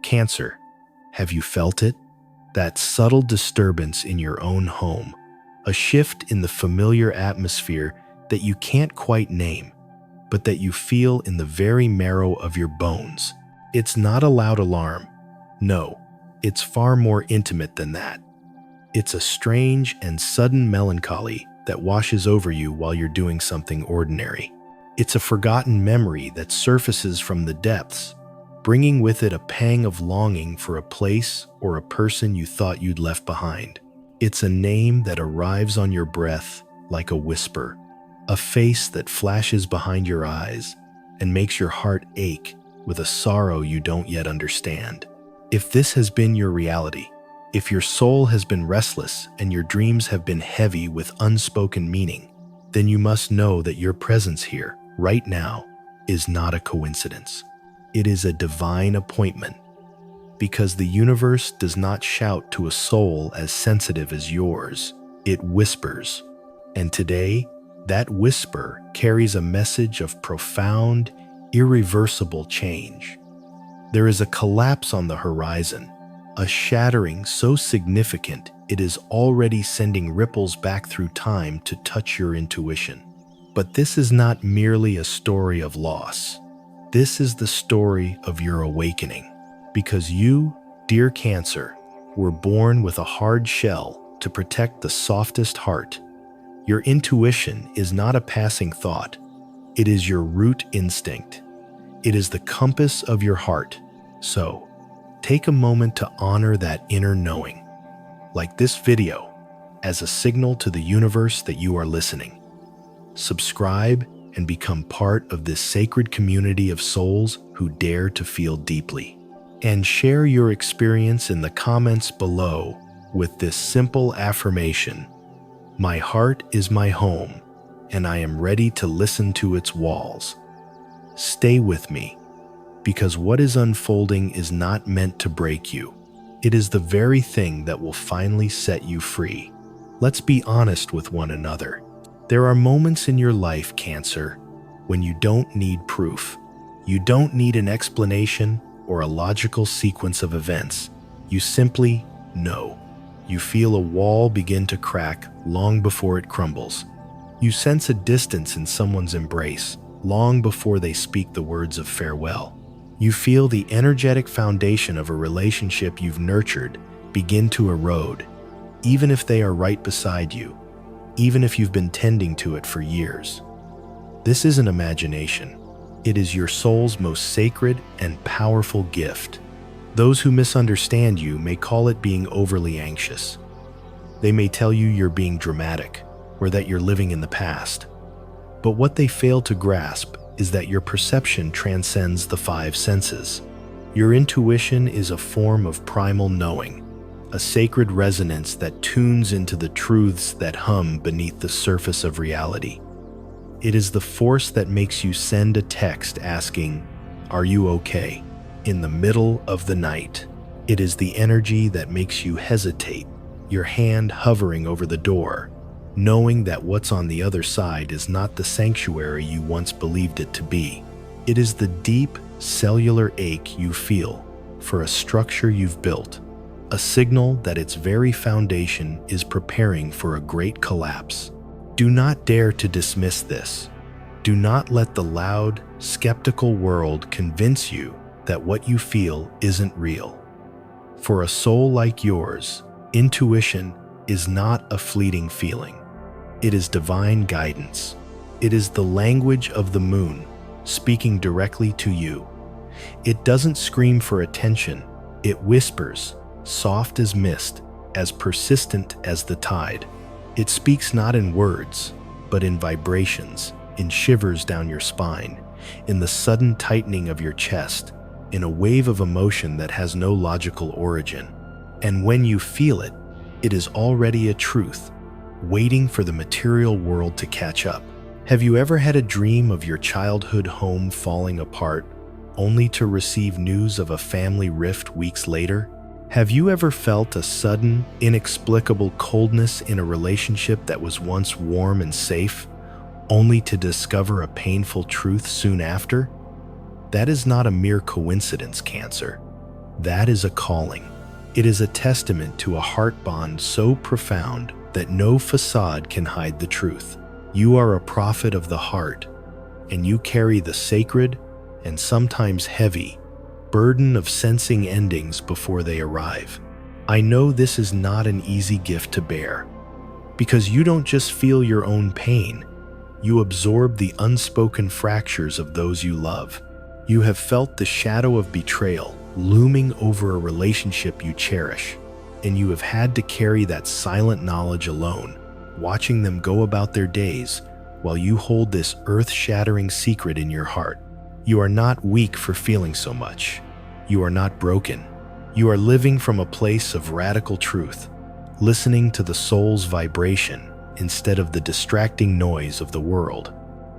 Cancer, have you felt it? That subtle disturbance in your own home, a shift in the familiar atmosphere that you can't quite name, but that you feel in the very marrow of your bones. It's not a loud alarm. No, it's far more intimate than that. It's a strange and sudden melancholy that washes over you while you're doing something ordinary. It's a forgotten memory that surfaces from the depths, bringing with it a pang of longing for a place or a person you thought you'd left behind. It's a name that arrives on your breath like a whisper, a face that flashes behind your eyes and makes your heart ache with a sorrow you don't yet understand. If this has been your reality, if your soul has been restless and your dreams have been heavy with unspoken meaning, then you must know that your presence here, right now, is not a coincidence. It is a divine appointment, because the universe does not shout to a soul as sensitive as yours. It whispers. And today, that whisper carries a message of profound, irreversible change. There is a collapse on the horizon, a shattering so significant it is already sending ripples back through time to touch your intuition. But this is not merely a story of loss. This is the story of your awakening, because you, dear Cancer, were born with a hard shell to protect the softest heart. Your intuition is not a passing thought. It is your root instinct. It is the compass of your heart. So, take a moment to honor that inner knowing, like this video, as a signal to the universe that you are listening. Subscribe and become part of this sacred community of souls who dare to feel deeply. And share your experience in the comments below with this simple affirmation: my heart is my home, and I am ready to listen to its walls. Stay with me, because what is unfolding is not meant to break you. It is the very thing that will finally set you free. Let's be honest with one another. There are moments in your life, Cancer, when you don't need proof. You don't need an explanation or a logical sequence of events. You simply know. You feel a wall begin to crack long before it crumbles. You sense a distance in someone's embrace long before they speak the words of farewell. You feel the energetic foundation of a relationship you've nurtured begin to erode, even if they are right beside you, even if you've been tending to it for years. This isn't imagination. It is your soul's most sacred and powerful gift. Those who misunderstand you may call it being overly anxious. They may tell you you're being dramatic or that you're living in the past. But what they fail to grasp is that your perception transcends the five senses. Your intuition is a form of primal knowing, a sacred resonance that tunes into the truths that hum beneath the surface of reality. It is the force that makes you send a text asking, "Are you okay?" in the middle of the night. It is the energy that makes you hesitate, your hand hovering over the door, knowing that what's on the other side is not the sanctuary you once believed it to be. It is the deep, cellular ache you feel for a structure you've built, a signal that its very foundation is preparing for a great collapse. Do not dare to dismiss this. Do not let the loud, skeptical world convince you that what you feel isn't real. For a soul like yours, intuition is not a fleeting feeling. It is divine guidance. It is the language of the moon, speaking directly to you. It doesn't scream for attention. It whispers, soft as mist, as persistent as the tide. It speaks not in words, but in vibrations, in shivers down your spine, in the sudden tightening of your chest, in a wave of emotion that has no logical origin. And when you feel it, it is already a truth, waiting for the material world to catch up. Have you ever had a dream of your childhood home falling apart, only to receive news of a family rift weeks later? Have you ever felt a sudden, inexplicable coldness in a relationship that was once warm and safe, only to discover a painful truth soon after? That is not a mere coincidence, Cancer. That is a calling. It is a testament to a heart bond so profound that no facade can hide the truth. You are a prophet of the heart, and you carry the sacred and sometimes heavy burden of sensing endings before they arrive. I know this is not an easy gift to bear, because you don't just feel your own pain, you absorb the unspoken fractures of those you love. You have felt the shadow of betrayal looming over a relationship you cherish, and you have had to carry that silent knowledge alone, watching them go about their days while you hold this earth-shattering secret in your heart. You are not weak for feeling so much. You are not broken. You are living from a place of radical truth, listening to the soul's vibration instead of the distracting noise of the world.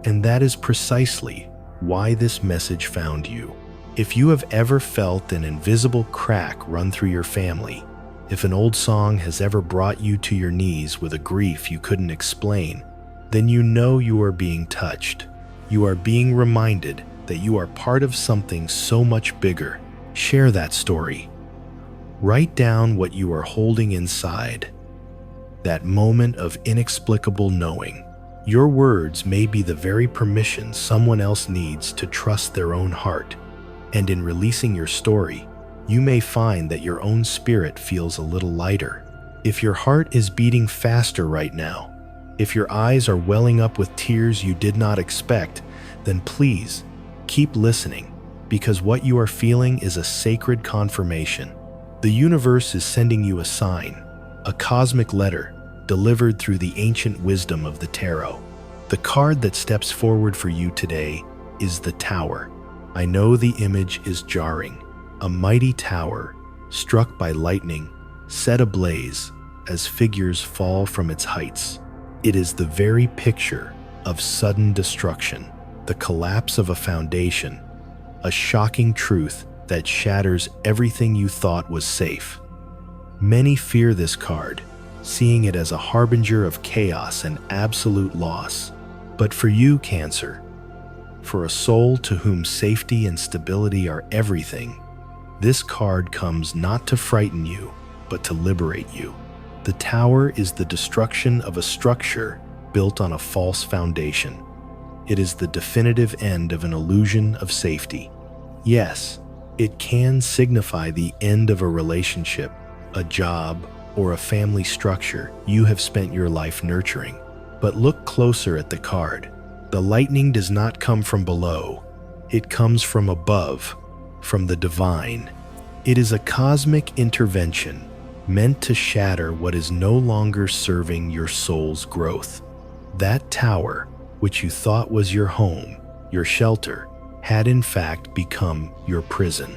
And that is precisely why this message found you. If you have ever felt an invisible crack run through your family, if an old song has ever brought you to your knees with a grief you couldn't explain, then you know you are being touched. You are being reminded that you are part of something so much bigger. Share that story. Write down what you are holding inside, that moment of inexplicable knowing. Your words may be the very permission someone else needs to trust their own heart. And in releasing your story, you may find that your own spirit feels a little lighter. If your heart is beating faster right now, if your eyes are welling up with tears you did not expect, then please keep listening, because what you are feeling is a sacred confirmation. The universe is sending you a sign, a cosmic letter delivered through the ancient wisdom of the tarot. The card that steps forward for you today is the Tower. I know the image is jarring. A mighty tower, struck by lightning, set ablaze as figures fall from its heights. It is the very picture of sudden destruction, the collapse of a foundation, a shocking truth that shatters everything you thought was safe. Many fear this card, seeing it as a harbinger of chaos and absolute loss. But for you, Cancer, for a soul to whom safety and stability are everything, this card comes not to frighten you, but to liberate you. The Tower is the destruction of a structure built on a false foundation. It is the definitive end of an illusion of safety. Yes, it can signify the end of a relationship, a job, or a family structure you have spent your life nurturing. But look closer at the card. The lightning does not come from below. It comes from above, from the divine. It is a cosmic intervention meant to shatter what is no longer serving your soul's growth. That tower, which you thought was your home, your shelter, had in fact become your prison.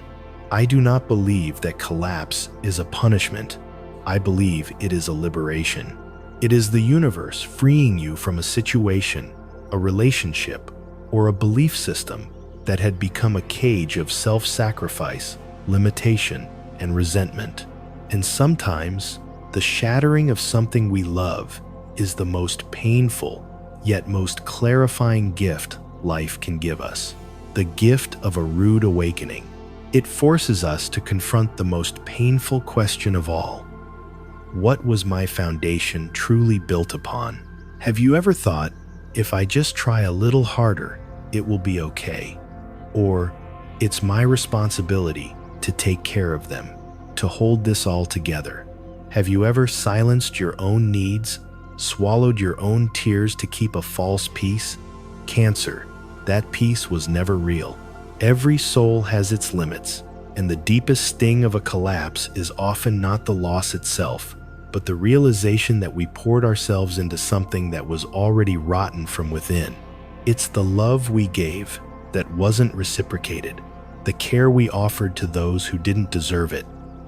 I do not believe that collapse is a punishment. I believe it is a liberation. It is the universe freeing you from a situation, a relationship, or a belief system that had become a cage of self-sacrifice, limitation, and resentment. And sometimes, the shattering of something we love is the most painful, yet most clarifying gift life can give us. The gift of a rude awakening. It forces us to confront the most painful question of all. What was my foundation truly built upon? Have you ever thought, if I just try a little harder, it will be okay? Or, it's my responsibility to take care of them, to hold this all together. Have you ever silenced your own needs, swallowed your own tears to keep a false peace? Cancer, that peace was never real. Every soul has its limits, and the deepest sting of a collapse is often not the loss itself, but the realization that we poured ourselves into something that was already rotten from within. It's the love we gave that wasn't reciprocated, the care we offered to those who didn't deserve it,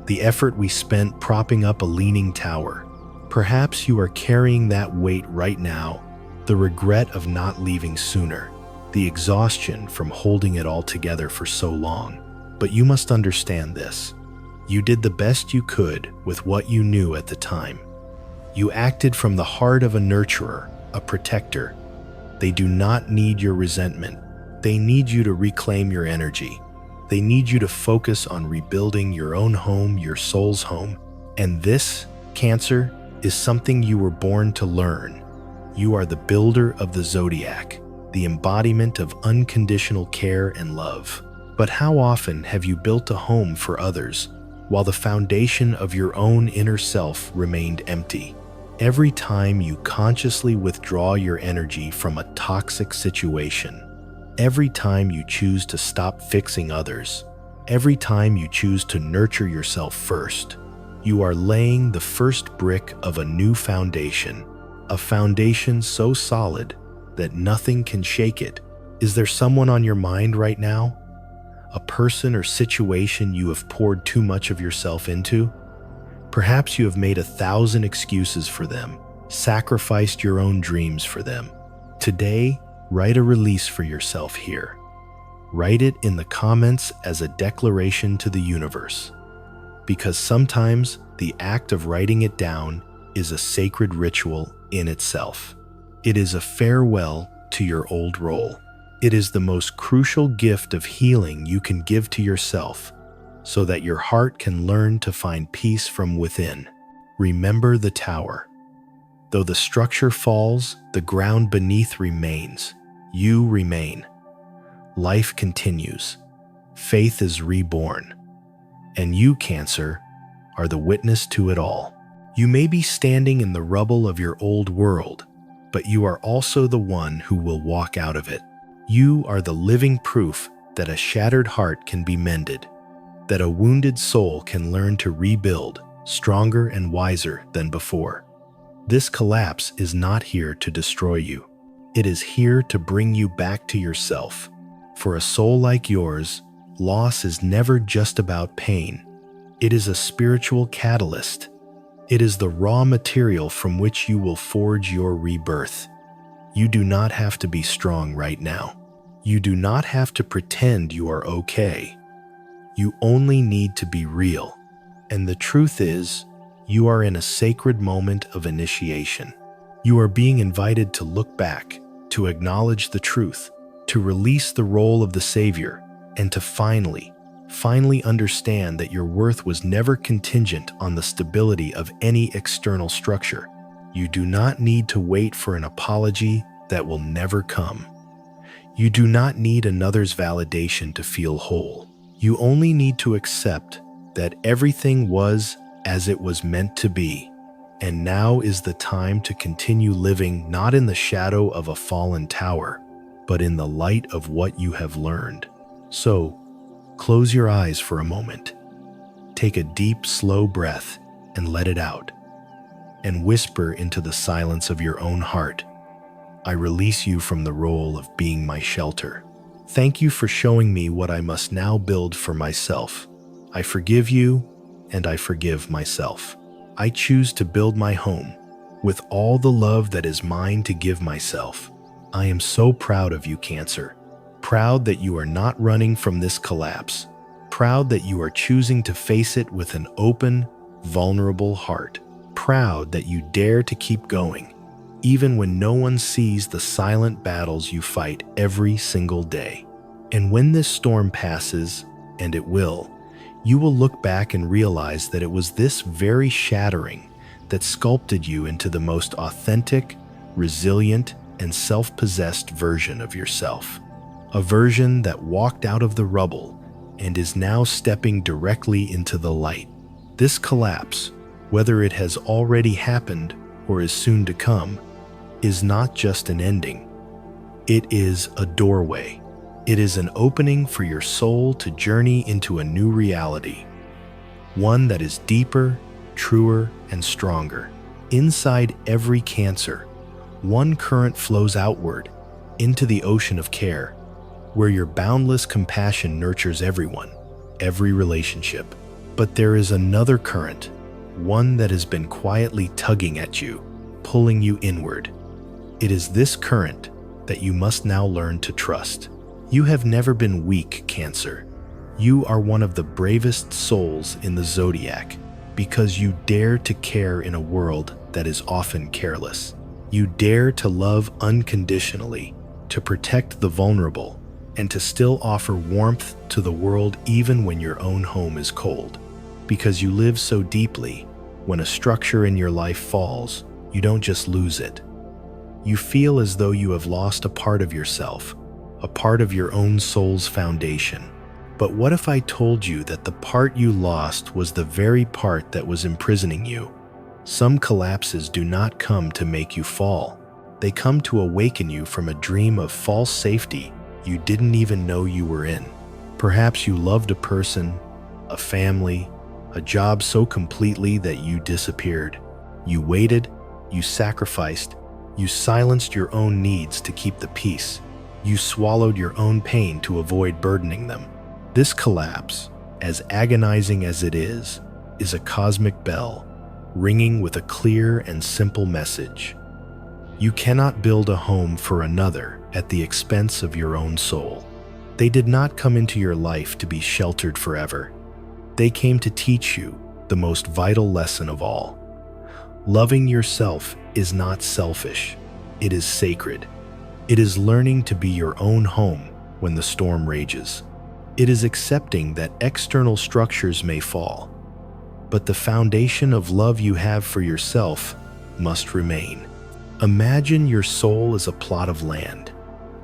the effort we spent propping up a leaning tower. Perhaps you are carrying that weight right now, the regret of not leaving sooner, the exhaustion from holding it all together for so long. But you must understand this. You did the best you could with what you knew at the time. You acted from the heart of a nurturer, a protector. They do not need your resentment. They need you to reclaim your energy. They need you to focus on rebuilding your own home, your soul's home. And this, Cancer, is something you were born to learn. You are the builder of the zodiac, the embodiment of unconditional care and love. But how often have you built a home for others while the foundation of your own inner self remained empty? Every time you consciously withdraw your energy from a toxic situation, every time you choose to stop fixing others, every time you choose to nurture yourself first, you are laying the first brick of a new foundation, a foundation so solid that nothing can shake it. Is there someone on your mind right now? A person or situation you have poured too much of yourself into? Perhaps you have made 1,000 excuses for them, sacrificed your own dreams for them. Today, write a release for yourself here. Write it in the comments as a declaration to the universe. Because sometimes the act of writing it down is a sacred ritual in itself. It is a farewell to your old role. It is the most crucial gift of healing you can give to yourself so that your heart can learn to find peace from within. Remember the tower. Though the structure falls, the ground beneath remains. You remain. Life continues. Faith is reborn. And you, Cancer, are the witness to it all. You may be standing in the rubble of your old world, but you are also the one who will walk out of it. You are the living proof that a shattered heart can be mended, that a wounded soul can learn to rebuild, stronger and wiser than before. This collapse is not here to destroy you. It is here to bring you back to yourself. For a soul like yours, loss is never just about pain. It is a spiritual catalyst. It is the raw material from which you will forge your rebirth. You do not have to be strong right now. You do not have to pretend you are okay. You only need to be real. And the truth is, you are in a sacred moment of initiation. You are being invited to look back, to acknowledge the truth, to release the role of the savior, and to finally understand that your worth was never contingent on the stability of any external structure. You do not need to wait for an apology that will never come. You do not need another's validation to feel whole. You only need to accept that everything was as it was meant to be, and now is the time to continue living not in the shadow of a fallen tower, but in the light of what you have learned. So, close your eyes for a moment. Take a deep, slow breath and let it out, and whisper into the silence of your own heart, I release you from the role of being my shelter. Thank you for showing me what I must now build for myself. I forgive you, and I forgive myself. I choose to build my home with all the love that is mine to give myself. I am so proud of you, Cancer. Proud that you are not running from this collapse. Proud that you are choosing to face it with an open, vulnerable heart. Proud that you dare to keep going, even when no one sees the silent battles you fight every single day. And when this storm passes, and it will, you will look back and realize that it was this very shattering that sculpted you into the most authentic, resilient, and self-possessed version of yourself. A version that walked out of the rubble and is now stepping directly into the light. This collapse, whether it has already happened or is soon to come, is not just an ending. It is a doorway. It is an opening for your soul to journey into a new reality, one that is deeper, truer, and stronger. Inside every Cancer, one current flows outward into the ocean of care, where your boundless compassion nurtures everyone, every relationship. But there is another current, one that has been quietly tugging at you, pulling you inward. It is this current that you must now learn to trust. You have never been weak, Cancer. You are one of the bravest souls in the zodiac because you dare to care in a world that is often careless. You dare to love unconditionally, to protect the vulnerable, and to still offer warmth to the world even when your own home is cold. Because you live so deeply, when a structure in your life falls, you don't just lose it. You feel as though you have lost a part of yourself, a part of your own soul's foundation. But what if I told you that the part you lost was the very part that was imprisoning you? Some collapses do not come to make you fall. They come to awaken you from a dream of false safety you didn't even know you were in. Perhaps you loved a person, a family, a job so completely that you disappeared. You waited, you sacrificed, you silenced your own needs to keep the peace. You swallowed your own pain to avoid burdening them. This collapse, as agonizing as it is a cosmic bell, ringing with a clear and simple message. You cannot build a home for another at the expense of your own soul. They did not come into your life to be sheltered forever. They came to teach you the most vital lesson of all. Loving yourself is not selfish. It is sacred. It is learning to be your own home when the storm rages. It is accepting that external structures may fall, but the foundation of love you have for yourself must remain. Imagine your soul as a plot of land.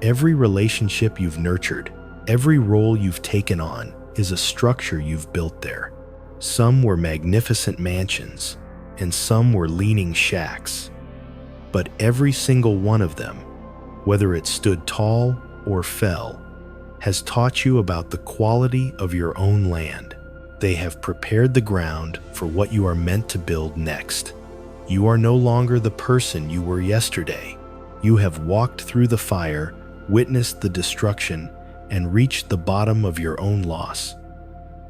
Every relationship you've nurtured, every role you've taken on is a structure you've built there. Some were magnificent mansions, and some were leaning shacks. But every single one of them, whether it stood tall or fell, has taught you about the quality of your own land. They have prepared the ground for what you are meant to build next. You are no longer the person you were yesterday. You have walked through the fire, witnessed the destruction, and reached the bottom of your own loss.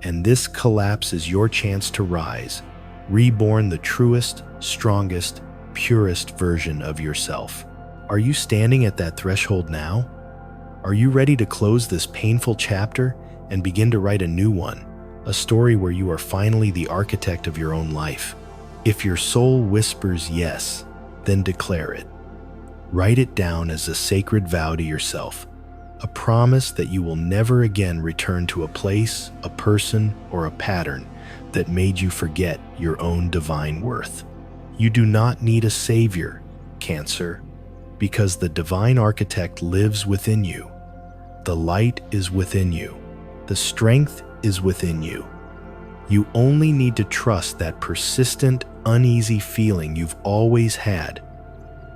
And this collapse is your chance to rise, reborn the truest, strongest, purest version of yourself. Are you standing at that threshold now? Are you ready to close this painful chapter and begin to write a new one, a story where you are finally the architect of your own life? If your soul whispers yes, then declare it. Write it down as a sacred vow to yourself, a promise that you will never again return to a place, a person, or a pattern that made you forget your own divine worth. You do not need a savior, Cancer, because the divine architect lives within you. The light is within you. The strength is within you. You only need to trust that persistent, uneasy feeling you've always had,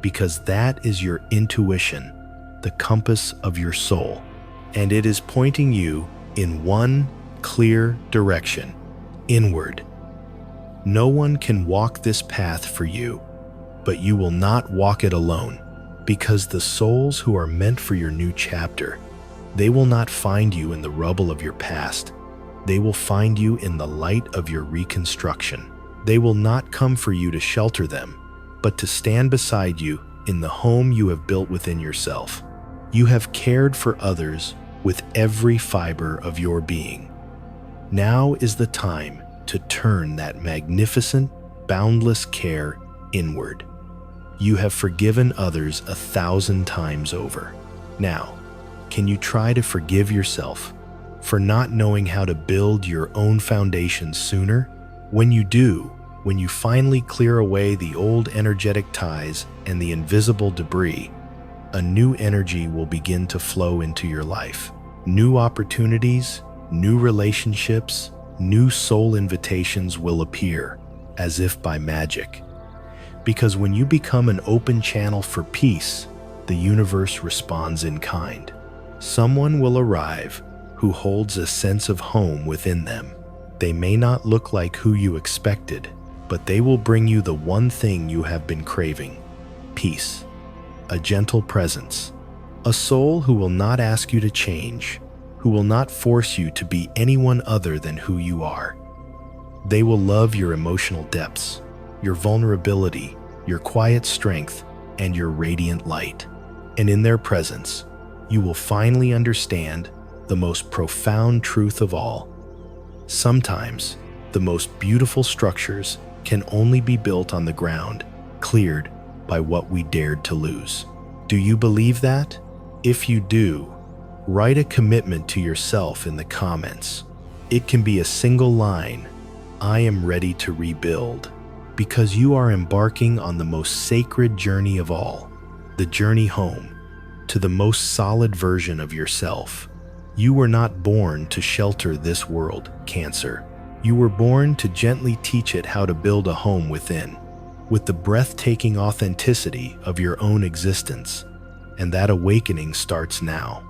because that is your intuition, the compass of your soul, and it is pointing you in one clear direction, inward. No one can walk this path for you, but you will not walk it alone, because the souls who are meant for your new chapter, they will not find you in the rubble of your past. They will find you in the light of your reconstruction. They will not come for you to shelter them, but to stand beside you in the home you have built within yourself. You have cared for others with every fiber of your being. Now is the time to turn that magnificent, boundless care inward. You have forgiven others 1,000 times over. Now, can you try to forgive yourself for not knowing how to build your own foundation sooner? When you do, when you finally clear away the old energetic ties and the invisible debris, a new energy will begin to flow into your life. New opportunities, new relationships, new soul invitations will appear, as if by magic. Because when you become an open channel for peace, the universe responds in kind. Someone will arrive who holds a sense of home within them. They may not look like who you expected, but they will bring you the one thing you have been craving: peace, a gentle presence, a soul who will not ask you to change, who will not force you to be anyone other than who you are. They will love your emotional depths, your vulnerability, your quiet strength, and your radiant light. And in their presence, you will finally understand the most profound truth of all. Sometimes, the most beautiful structures can only be built on the ground cleared by what we dared to lose. Do you believe that? If you do, Write a commitment to yourself in the comments. It can be a single line, "I am ready to rebuild," because you are embarking on the most sacred journey of all, the journey home, to the most solid version of yourself. You were not born to shelter this world, Cancer. You were born to gently teach it how to build a home within, with the breathtaking authenticity of your own existence. And that awakening starts now.